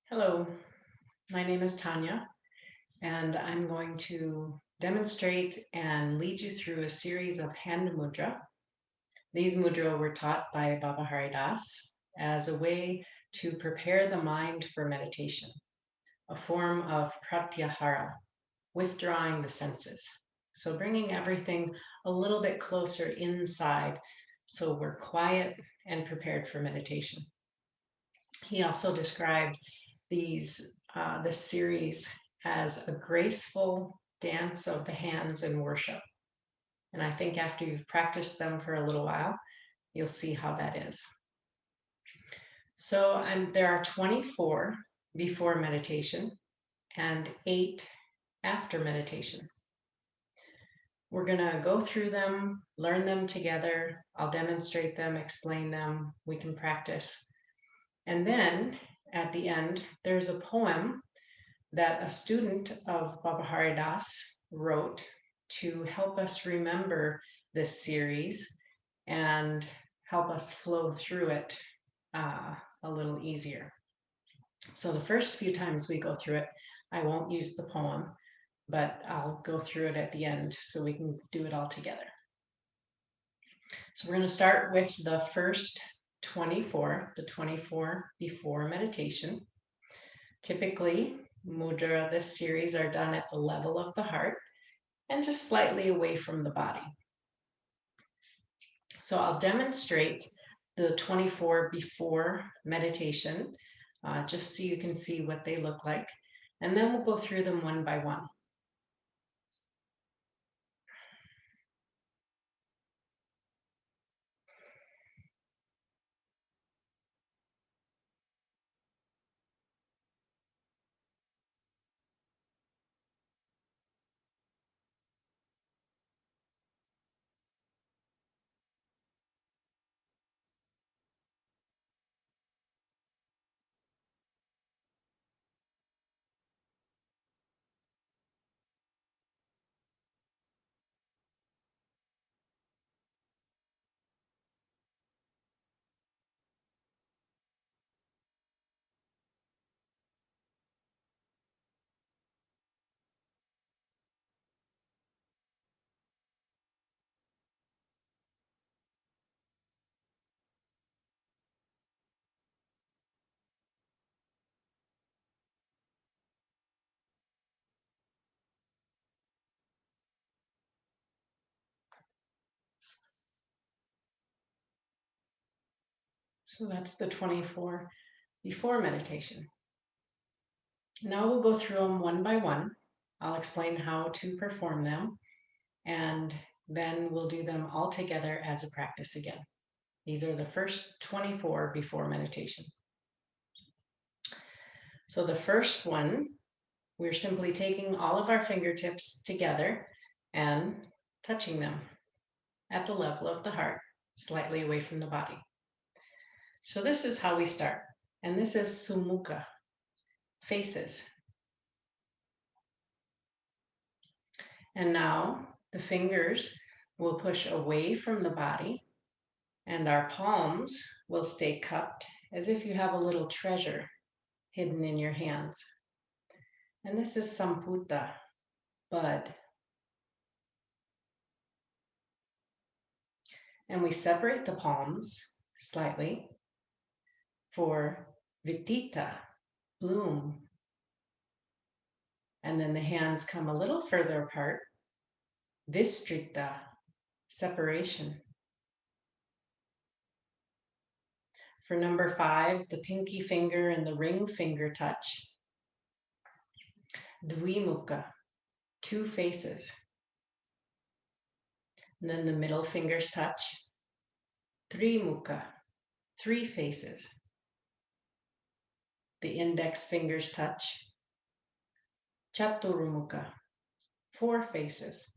Hello, my name is Tania, and I'm going to demonstrate and lead you through a series of hand mudra. These mudra were taught by Baba Haridas as a way to prepare the mind for meditation, a form of pratyahara, withdrawing the senses. So bringing everything a little bit closer inside so we're quiet and prepared for meditation. He also described this series as a graceful dance of the hands in worship. And I think after you've practiced them for a little while, you'll see how that is. So there are 24 before meditation and 8 after meditation. We're going to go through them, learn them together. I'll demonstrate them, explain them. We can practice. And then at the end, there's a poem that a student of Baba Haridas wrote to help us remember this series and help us flow through it a little easier. So the first few times we go through it, I won't use the poem, but I'll go through it at the end so we can do it all together. So we're going to start with the first 24, the 24 before meditation. Typically, mudra this series are done at the level of the heart and just slightly away from the body. So I'll demonstrate the 24 before meditation, just so you can see what they look like. And then we'll go through them one by one. So that's the 24 before meditation. Now we'll go through them one by one. I'll explain how to perform them, and then we'll do them all together as a practice again. These are the first 24 before meditation. So the first one, we're simply taking all of our fingertips together and touching them at the level of the heart, slightly away from the body. So this is how we start. And this is sumukha, faces. And now the fingers will push away from the body, and our palms will stay cupped as if you have a little treasure hidden in your hands. And this is samputa, bud. And we separate the palms slightly for vitita, bloom. And then the hands come a little further apart, vistrita, separation. For number 5, the pinky finger and the ring finger touch. Dvimukha, 2 faces. And then the middle fingers touch. Trimukha, 3 faces. The index fingers touch. Chaturmukha, 4 faces.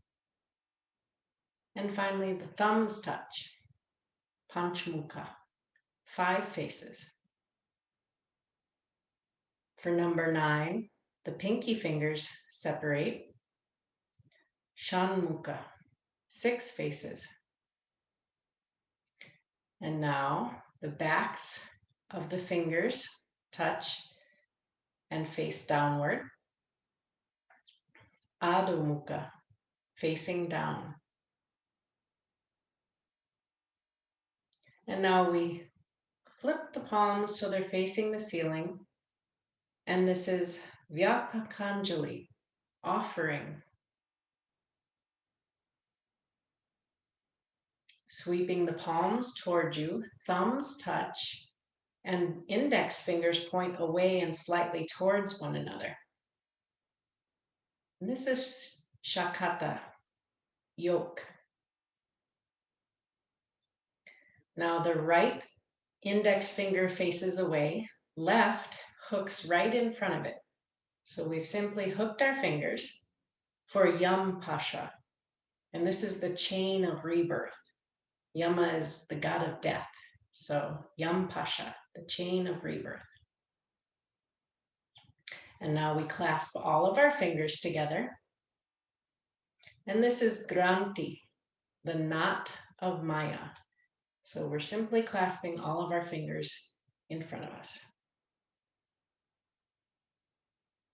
And finally, the thumbs touch. Panchmukha, 5 faces. For number 9, the pinky fingers separate. Shanmukha, 6 faces. And now the backs of the fingers touch and face downward. Adho Mukha, facing down. And now we flip the palms so they're facing the ceiling. And this is Vyapakanjali, offering. Sweeping the palms toward you, thumbs touch, and index fingers point away and slightly towards one another. And this is Shakata, yoke. Now the right index finger faces away, left hooks right in front of it. So we've simply hooked our fingers for Yam Pasha. And this is the chain of rebirth. Yama is the god of death. So Yam Pasha, the chain of rebirth. And now we clasp all of our fingers together. And this is Granti, the knot of Maya. So we're simply clasping all of our fingers in front of us.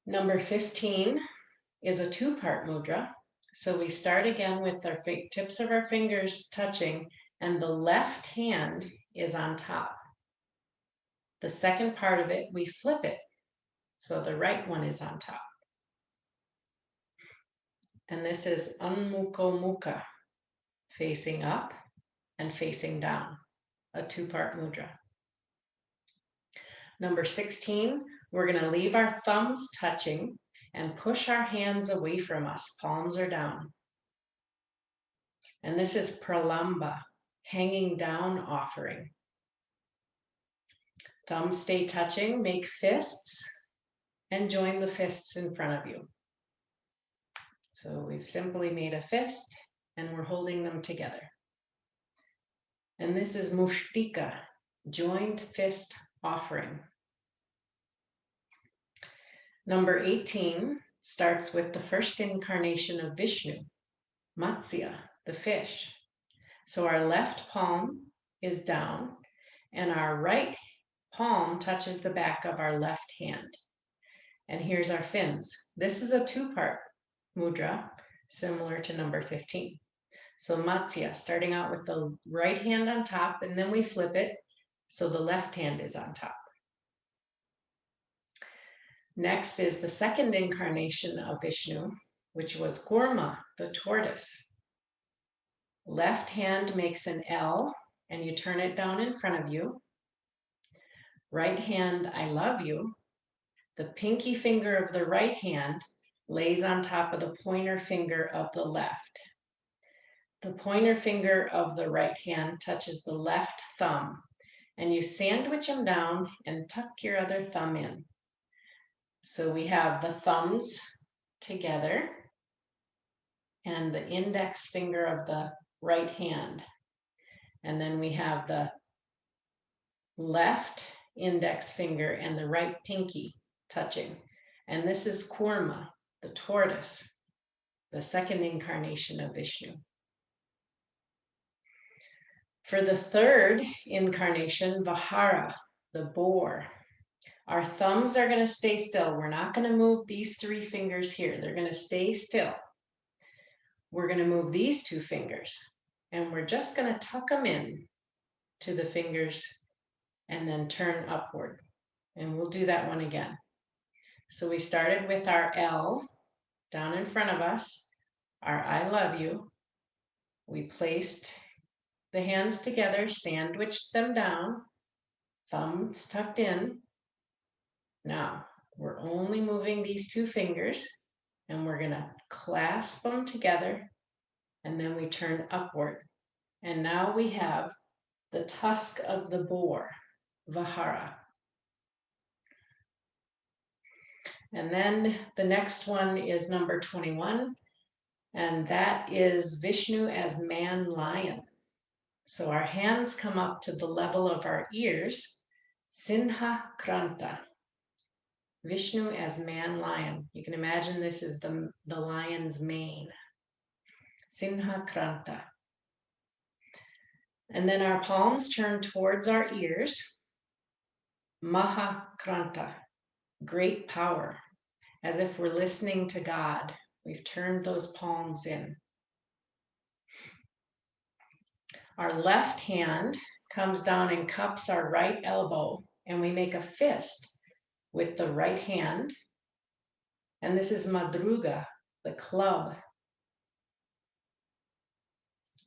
Number 15 is a two-part mudra. So we start again with our tips of our fingers touching, and the left hand is on top. The second part of it, we flip it, so the right one is on top. And this is Anmukho Mukha, facing up and facing down, a two-part mudra. Number 16, we're going to leave our thumbs touching and push our hands away from us. Palms are down. And this is Pralamba, hanging down offering. Thumbs stay touching, make fists, and join the fists in front of you. So we've simply made a fist, and we're holding them together. And this is Mushtika, joined fist offering. Number 18 starts with the first incarnation of Vishnu, Matsya, the fish. So our left palm is down, and our right palm touches the back of our left hand. And here's our fins. This is a two-part mudra, similar to number 15. So Matsya, starting out with the right hand on top, and then we flip it, so the left hand is on top. Next is the second incarnation of Vishnu, which was Kurma, the tortoise. Left hand makes an L, and you turn it down in front of you. Right hand, I love you. The pinky finger of the right hand lays on top of the pointer finger of the left. The pointer finger of the right hand touches the left thumb, and you sandwich them down and tuck your other thumb in. So we have the thumbs together and the index finger of the right hand. And then we have the left index finger and the right pinky touching. And this is Kurma, the tortoise, the second incarnation of Vishnu. For the third incarnation, Vahara, the boar, our thumbs are going to stay still. We're not going to move these three fingers here. They're going to stay still. We're going to move these two fingers, and we're just going to tuck them in to the fingers and then turn upward. And we'll do that one again. So we started with our L down in front of us, our I love you. We placed the hands together, sandwiched them down, thumbs tucked in. Now, we're only moving these two fingers, and we're going to clasp them together, and then we turn upward. And now we have the tusk of the boar, Vahara. And then the next one is number 21, and that is Vishnu as man lion. So our hands come up to the level of our ears, Sinha Kranta. Vishnu as man lion. You can imagine this is the lion's mane. Sinha Kranta. And then our palms turn towards our ears. Maha Kranta. great power, as if we're listening to God. We've turned those palms in. Our left hand comes down and cups our right elbow, and we make a fist with the right hand. And this is Mudra, the club.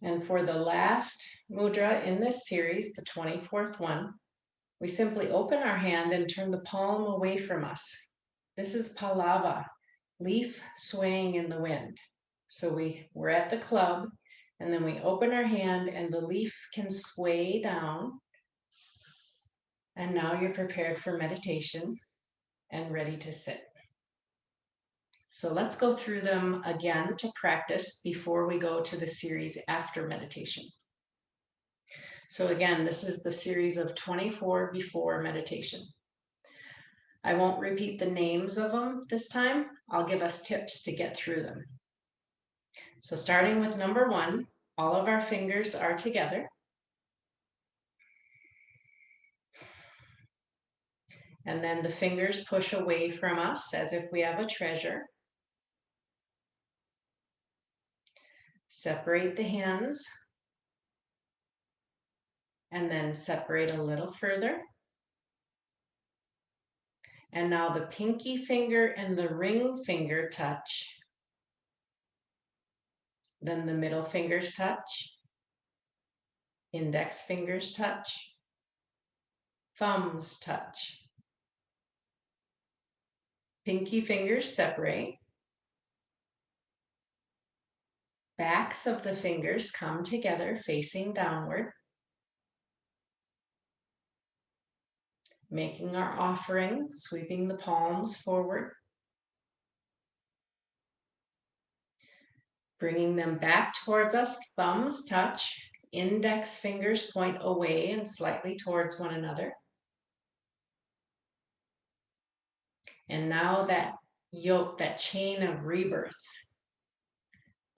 And for the last mudra in this series, the 24th one, we simply open our hand and turn the palm away from us. This is Pallava, leaf swaying in the wind. So we're at the club, and then we open our hand and the leaf can sway down. And now you're prepared for meditation and ready to sit. So let's go through them again to practice before we go to the series after meditation. So again, this is the series of 24 before meditation. I won't repeat the names of them this time. I'll give us tips to get through them. So starting with number 1, all of our fingers are together. And then the fingers push away from us as if we have a treasure. Separate the hands. And then separate a little further. And now the pinky finger and the ring finger touch. Then the middle fingers touch. Index fingers touch. Thumbs touch. Pinky fingers separate. Backs of the fingers come together facing downward. Making our offering, sweeping the palms forward. Bringing them back towards us, thumbs touch, index fingers point away and slightly towards one another. And now that yoke, that chain of rebirth.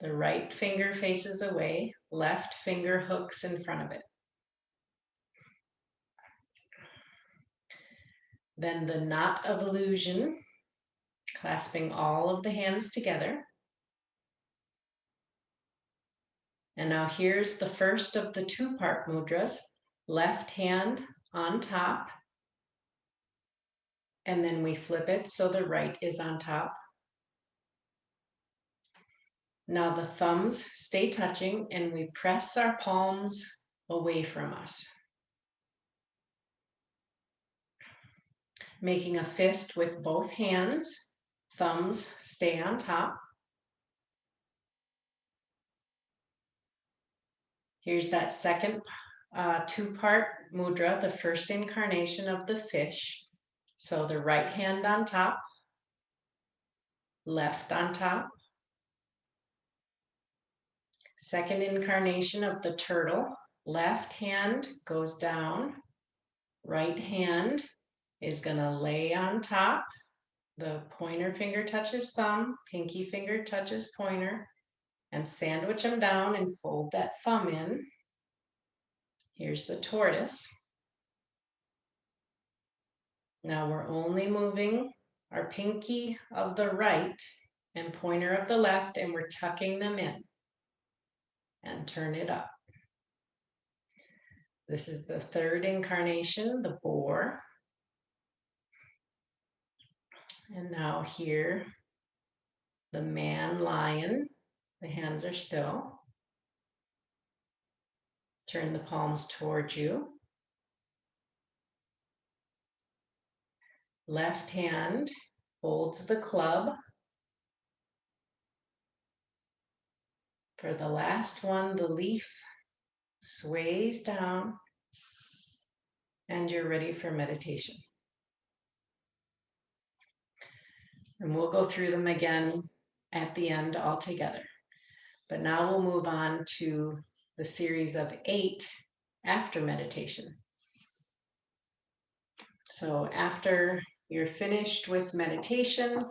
The right finger faces away, left finger hooks in front of it. Then the knot of illusion, clasping all of the hands together. And now here's the first of the 2-part mudras, left hand on top. And then we flip it so the right is on top. Now the thumbs stay touching and we press our palms away from us. Making a fist with both hands, thumbs stay on top. Here's that second 2-part mudra, the first incarnation of the fish. So the right hand on top, left on top. Second incarnation of the turtle, left hand goes down, right hand is gonna lay on top. The pointer finger touches thumb, pinky finger touches pointer, and sandwich them down and fold that thumb in. Here's the tortoise. Now we're only moving our pinky of the right and pointer of the left, and we're tucking them in. And turn it up. This is the third incarnation, the boar. And now here, the man lion. The hands are still. Turn the palms towards you. Left hand holds the club. For the last one, the leaf sways down and you're ready for meditation. And we'll go through them again at the end all together. But now we'll move on to the series of 8 after meditation. So after you're finished with meditation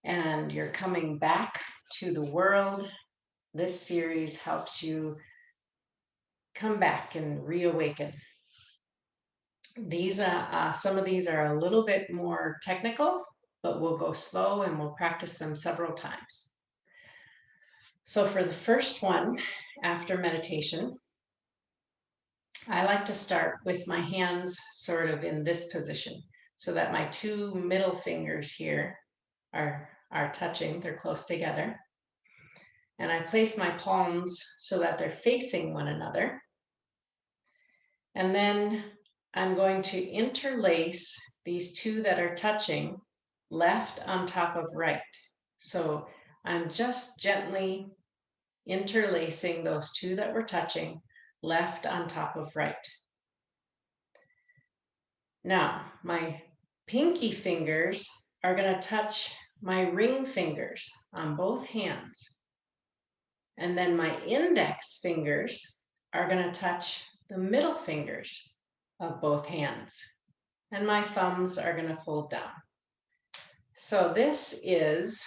and you're coming back to the world, this series helps you come back and reawaken. These, some of these are a little bit more technical, but we'll go slow and we'll practice them several times. So for the first one, after meditation, I like to start with my hands sort of in this position so that my two middle fingers here are touching, they're close together. And I place my palms so that they're facing one another. And then I'm going to interlace these two that are touching, left on top of right. So I'm just gently interlacing those two that were touching, left on top of right. Now, my pinky fingers are going to touch my ring fingers on both hands. And then my index fingers are going to touch the middle fingers of both hands. And my thumbs are going to fold down. So this is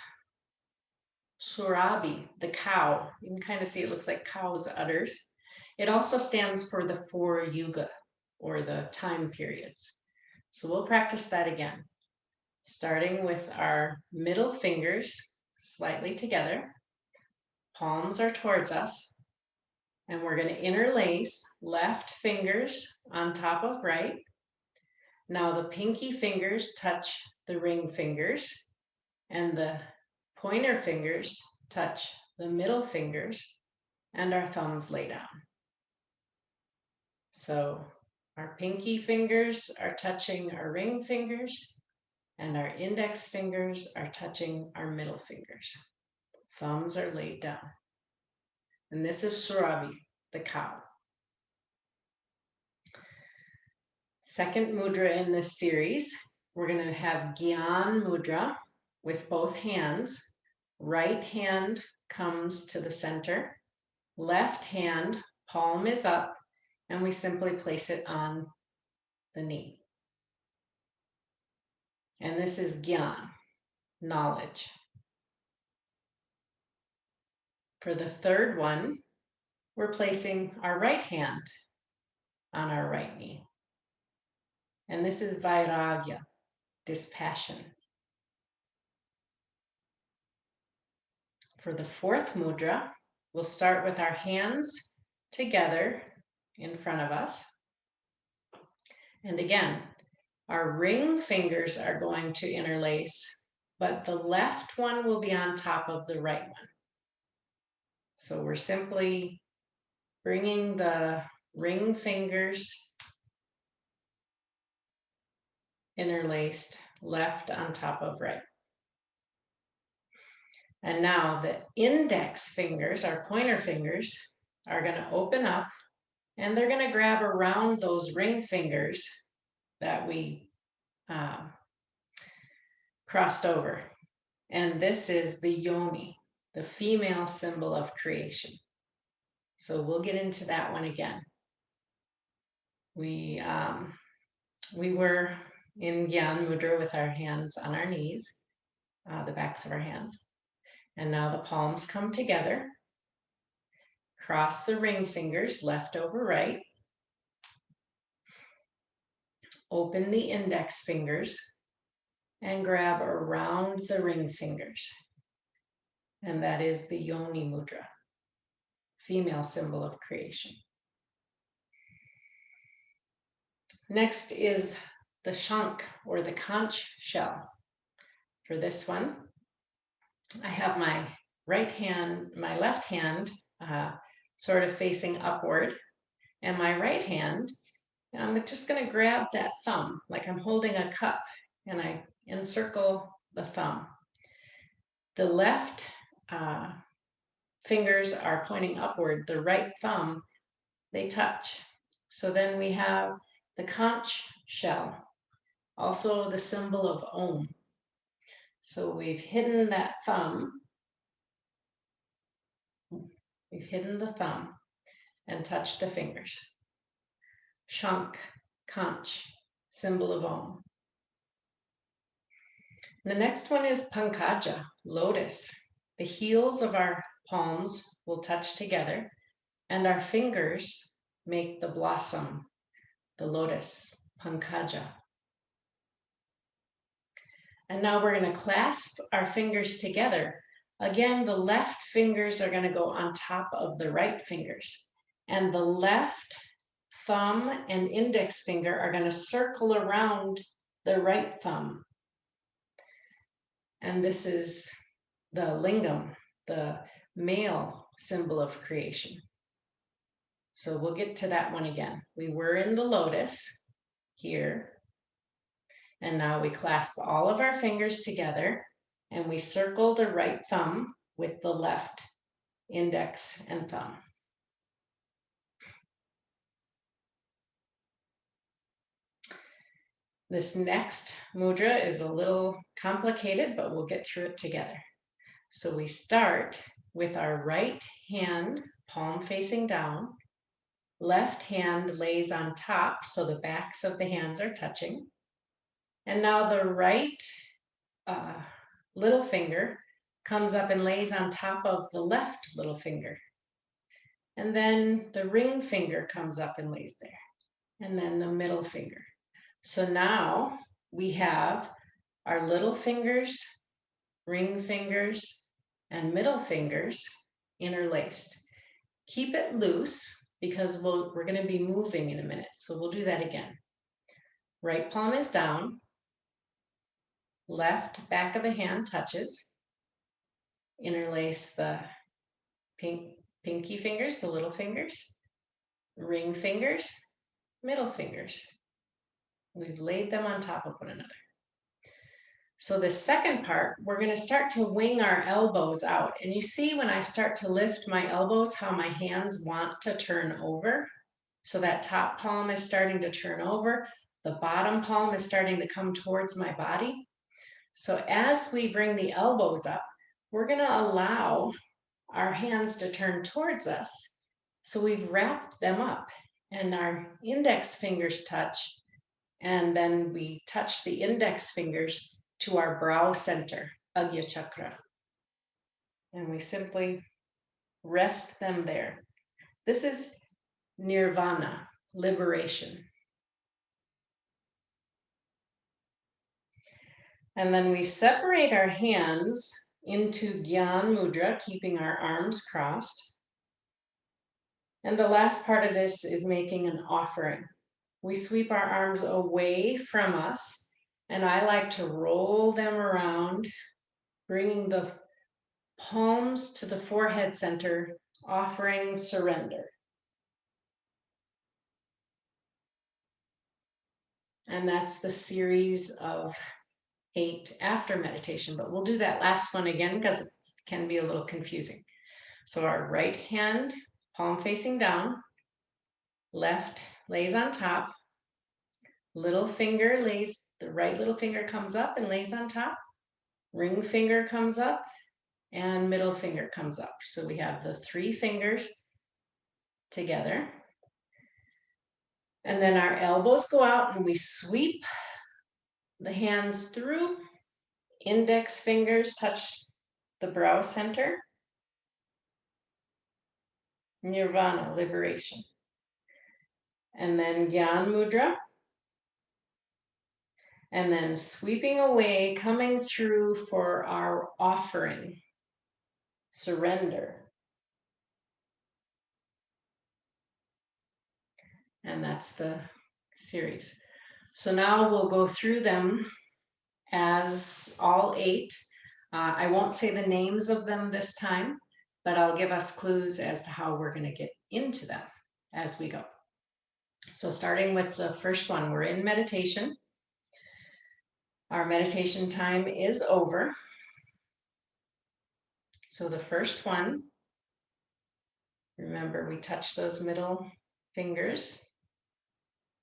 Surabi, the cow. You can kind of see it looks like cow's udders. It also stands for the 4 yuga, or the time periods. So we'll practice that again, starting with our middle fingers slightly together. Palms are towards us. And we're going to interlace left fingers on top of right. Now the pinky fingers touch the ring fingers, and the pointer fingers touch the middle fingers, and our thumbs lay down. So our pinky fingers are touching our ring fingers, and our index fingers are touching our middle fingers. Thumbs are laid down. And this is Surabi, the cow. Second mudra in this series, we're going to have Gyan Mudra with both hands. Right hand comes to the center. Left hand, palm is up, and we simply place it on the knee. And this is Gyan, knowledge. For the third one, we're placing our right hand on our right knee. And this is Vairagya, dispassion. For the fourth mudra, we'll start with our hands together in front of us. And again, our ring fingers are going to interlace, but the left one will be on top of the right one. So we're simply bringing the ring fingers interlaced, left on top of right. And now the index fingers, our pointer fingers, are going to open up, and they're going to grab around those ring fingers that we crossed over. And this is the yoni, the female symbol of creation. So we'll get into that one again. We were in Gyan Mudra with our hands on our knees, the backs of our hands. And now the palms come together. Cross the ring fingers, left over right. Open the index fingers and grab around the ring fingers. And that is the Yoni Mudra, female symbol of creation. Next is the Shank, or the conch shell. For this one, I have my left hand sort of facing upward, and my right hand, and I'm just going to grab that thumb like I'm holding a cup, and I encircle the thumb. The left fingers are pointing upward. The right thumb, they touch. So then we have the conch shell, also the symbol of Om. So we've hidden that thumb. We've hidden the thumb and touched the fingers. Shank, conch, symbol of Om. The next one is Pankaja, lotus. The heels of our palms will touch together, and our fingers make the blossom, the lotus Pankaja. And now we're going to clasp our fingers together. Again, the left fingers are going to go on top of the right fingers. And the left thumb and index finger are going to circle around the right thumb. And this is the lingam, the male symbol of creation. So we'll get to that one again. We were in the lotus here. And now we clasp all of our fingers together and we circle the right thumb with the left index and thumb. This next mudra is a little complicated, but we'll get through it together. So we start with our right hand, palm facing down. Left hand lays on top, so the backs of the hands are touching. And now the right little finger comes up and lays on top of the left little finger. And then the ring finger comes up and lays there. And then the middle finger. So now we have our little fingers, ring fingers, and middle fingers interlaced. Keep it loose because we're going to be moving in a minute. So we'll do that again. Right palm is down. Left back of the hand touches. Interlace the pinky fingers, the little fingers, ring fingers, middle fingers. We've laid them on top of one another. So the second part, we're going to start to wing our elbows out. And you see when I start to lift my elbows, how my hands want to turn over. So that top palm is starting to turn over. The bottom palm is starting to come towards my body. So as we bring the elbows up, we're going to allow our hands to turn towards us. So we've wrapped them up and our index fingers touch. And then we touch the index fingers to our brow center, Agya Chakra. And we simply rest them there. This is nirvana, liberation. And then we separate our hands into Gyan Mudra, keeping our arms crossed. And the last part of this is making an offering. We sweep our arms away from us, and I like to roll them around, bringing the palms to the forehead center, offering surrender. And that's the series of 8 after meditation, but we'll do that last one again because it can be a little confusing. So our right hand, palm facing down, left lays on top, little finger lays, the right little finger comes up and lays on top, ring finger comes up, and middle finger comes up. So we have the 3 fingers together. And then our elbows go out and we sweep the hands through. Index fingers touch the brow center. Nirvana, liberation. And then Gyan Mudra. And then sweeping away, coming through for our offering, surrender. And that's the series. So now we'll go through them as all 8. I won't say the names of them this time, but I'll give us clues as to how we're going to get into them as we go. So starting with the first one, we're in meditation. Our meditation time is over. So the first one, remember we touch those middle fingers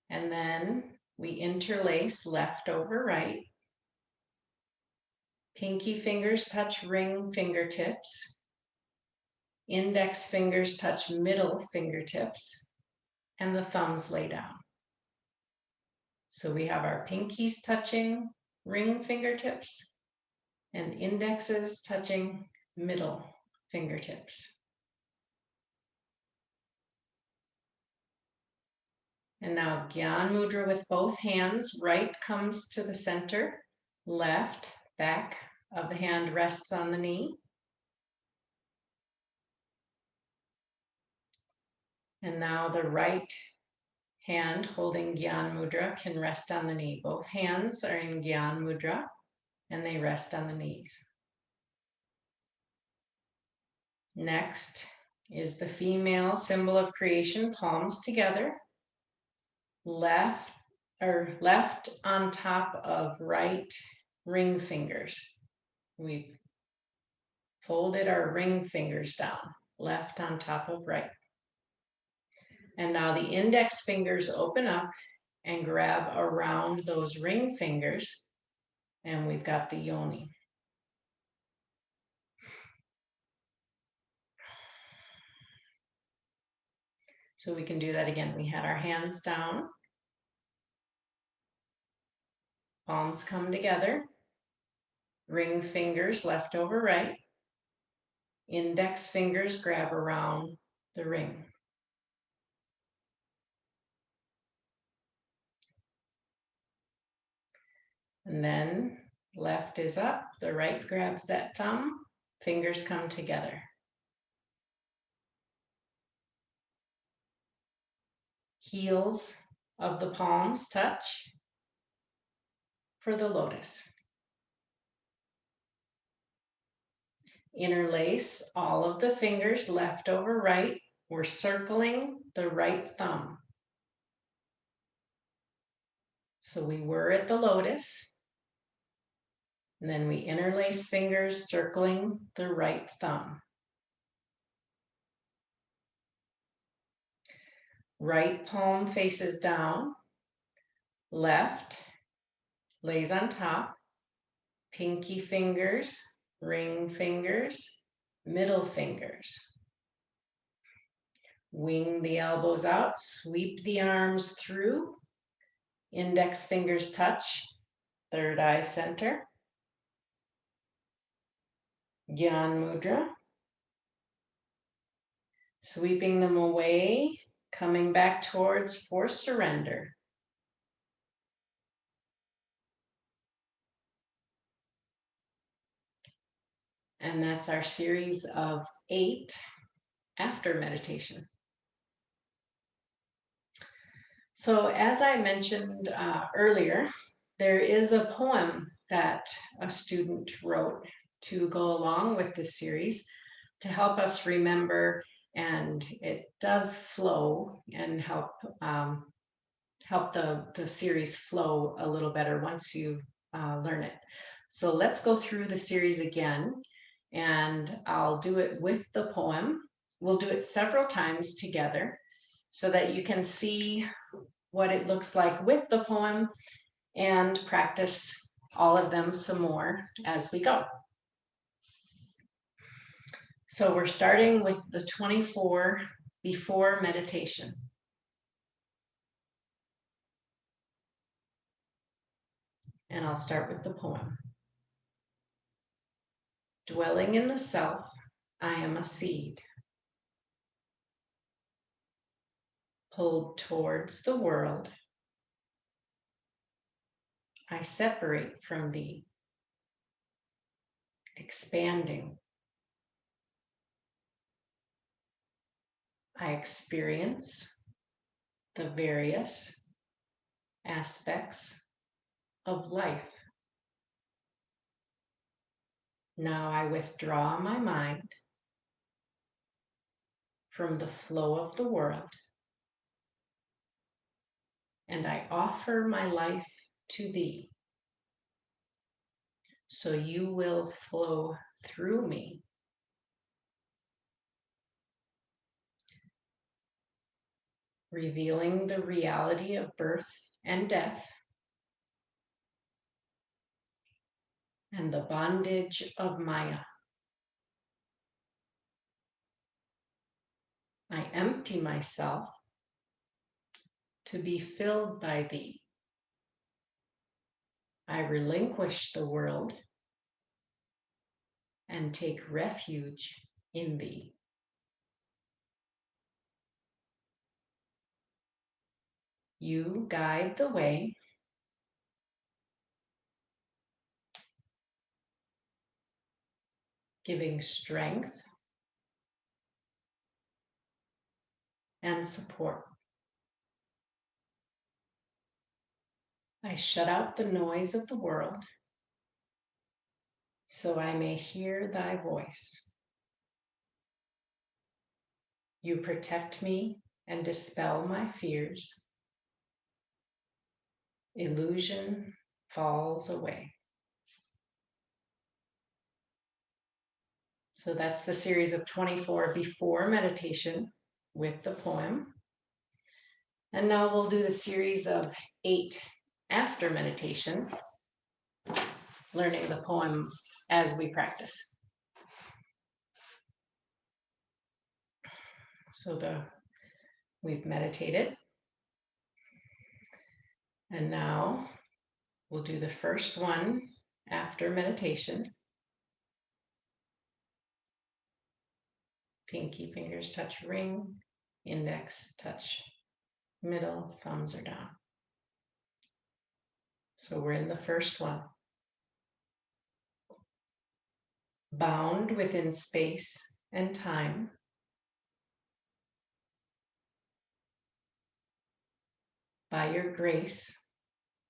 and then we interlace left over right. Pinky fingers touch ring fingertips. Index fingers touch middle fingertips and the thumbs lay down. So we have our pinkies touching ring fingertips and indexes touching middle fingertips. And now Gyan Mudra with both hands. Right comes to the center. Left, back of the hand rests on the knee. And now the right hand holding Gyan Mudra can rest on the knee. Both hands are in Gyan Mudra and they rest on the knees. Next is the female symbol of creation, palms together. Left on top of right ring fingers. We've folded our ring fingers down, left on top of right. And now the index fingers open up and grab around those ring fingers, and we've got the yoni. So we can do that again. We had our hands down, palms come together, ring fingers left over right, index fingers grab around the ring. And then left is up, the right grabs that thumb, fingers come together. Heels of the palms touch for the lotus. Interlace all of the fingers left over right. We're circling the right thumb. So we were at the lotus, and then we interlace fingers circling the right thumb. Right palm faces down, left lays on top, pinky fingers, ring fingers, middle fingers. Wing the elbows out, sweep the arms through, index fingers touch, third eye center. Gyan Mudra. Sweeping them away, coming back towards for surrender. And that's our series of 8 after meditation. So as I mentioned earlier, there is a poem that a student wrote to go along with this series to help us remember, and it does flow and help the series flow a little better once you learn it. So let's go through the series again, and I'll do it with the poem. We'll do it several times together so that you can see what it looks like with the poem and practice all of them some more as we go. So we're starting with the 24 before meditation. And I'll start with the poem. Dwelling in the self, I am a seed. Pulled towards the world, I separate from thee. Expanding, I experience the various aspects of life. Now I withdraw my mind from the flow of the world, and I offer my life to thee, so you will flow through me. Revealing the reality of birth and death, and the bondage of Maya. I empty myself to be filled by thee. I relinquish the world and take refuge in thee. You guide the way. Giving strength and support. I shut out the noise of the world so I may hear thy voice. You protect me and dispel my fears. Illusion falls away. So that's the series of 24 before meditation with the poem. And now we'll do the series of 8 after meditation, learning the poem as we practice. So we've meditated. And now we'll do the first one after meditation. Pinky fingers touch ring, index touch middle, thumbs are down. So we're in the first one. Bound within space and time, by your grace,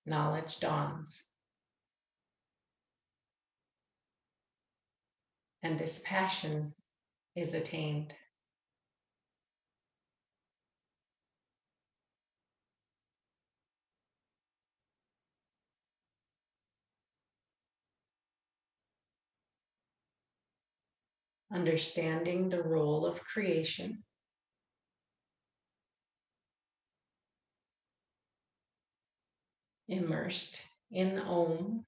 knowledge dawns, and dispassion is attained. Understanding the role of creation, immersed in Om,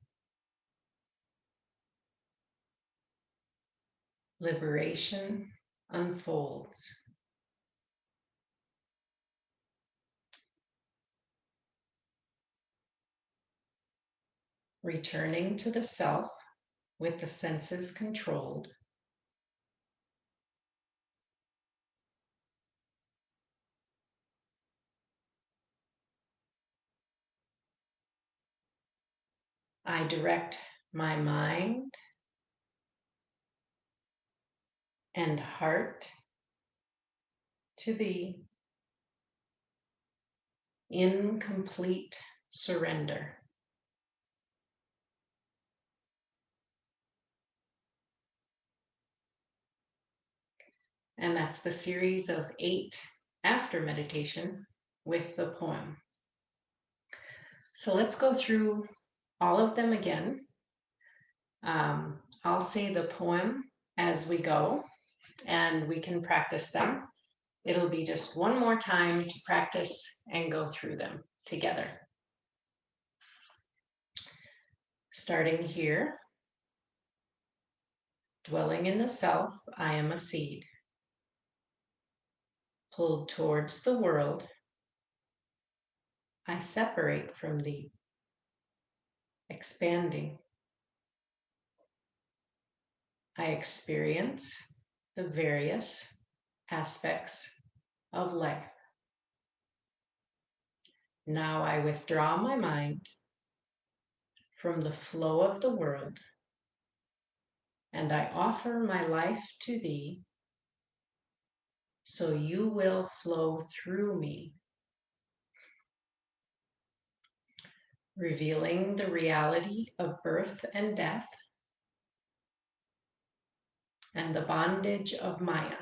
liberation unfolds. Returning to the self with the senses controlled. I direct my mind and heart to thee in complete surrender. And that's the series of 8 after meditation with the poem. So let's go through all of them again. I'll say the poem as we go, and we can practice them. It'll be just one more time to practice and go through them together. Starting here, dwelling in the self, I am a seed. Pulled towards the world, I separate from thee, expanding. I experience the various aspects of life. Now I withdraw my mind from the flow of the world, and I offer my life to thee, so you will flow through me, revealing the reality of birth and death and the bondage of Maya.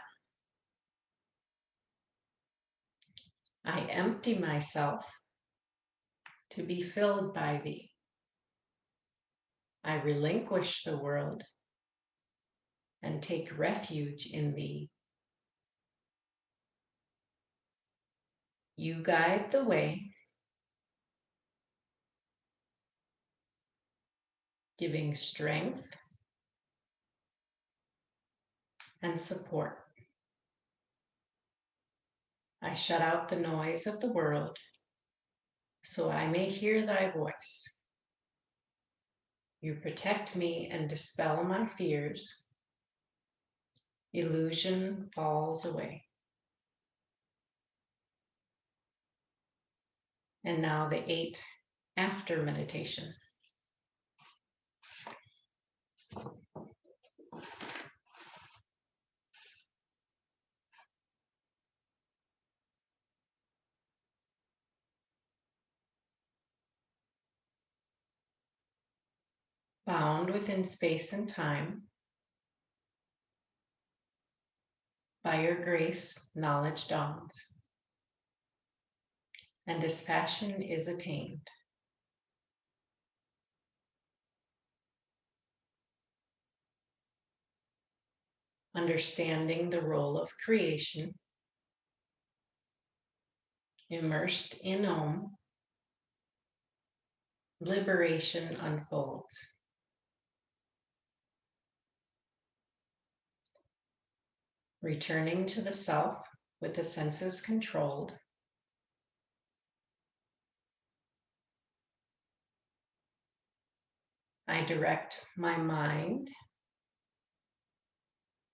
I empty myself to be filled by thee. I relinquish the world and take refuge in thee. You guide the way, giving strength and support. I shut out the noise of the world so I may hear thy voice. You protect me and dispel my fears. Illusion falls away. And now the 8 after meditation. Bound within space and time, by your grace, knowledge dawns, and dispassion is attained. Understanding the role of creation, immersed in Om, liberation unfolds. Returning to the self with the senses controlled, I direct my mind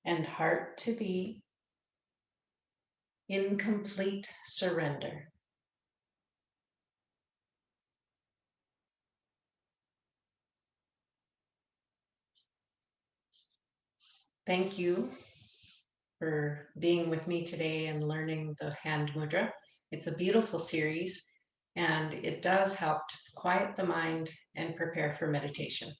and heart to thee in complete surrender. Thank you for being with me today and learning the hand mudra. It's a beautiful series and it does help to quiet the mind and prepare for meditation.